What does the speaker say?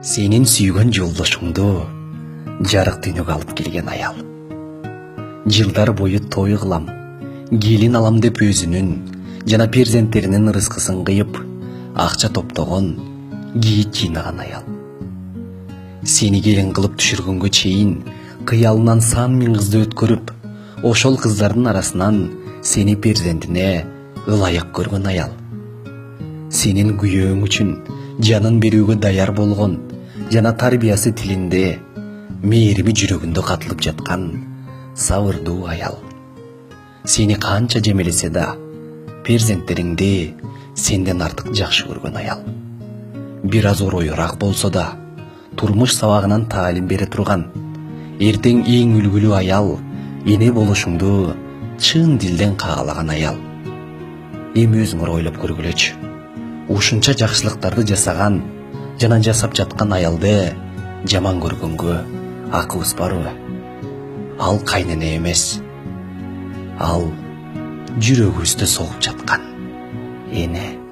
Сенин сүйгөн жолдошуңду жарык дүйнөгө алып келген аял. Жылдар бою той кылам, келин алам деп өзүнүн жана перзенттеринин рызкысын кыйып, акча топтогон, кийит жыйнаган аял. Сени келин кылып түшүргөнгө чейин кыялынан сан миң кызды өткөрүп, ошол кыздардын арасынан сени перзентине ылайык көргөн аял. Сенин күйөөң үчүн жанын берүүгө даяр болгон жана тарбиясы тилинде, мээрими жүрөгүндө катылып жаткан сабырдуу аял. Сени канча жемелесе да, перзенттериңди сенден артык жакшы көргөн аял. Бир аз ороюраак болсо да, турмуш сабагынан таалим бере турган, эртең эң үлгүлүү аял, эне болушуңду чын дилден каалаган аял. Эми өзүңөр ойлоп көргүлөчү. Ушунча жакшылыктарды жасаган жана жасап жаткан аялды жаман көргөнгө акыбыз барбы? Ал кайнене эмес, ал жүрөгүбүздө согуп жаткан эне.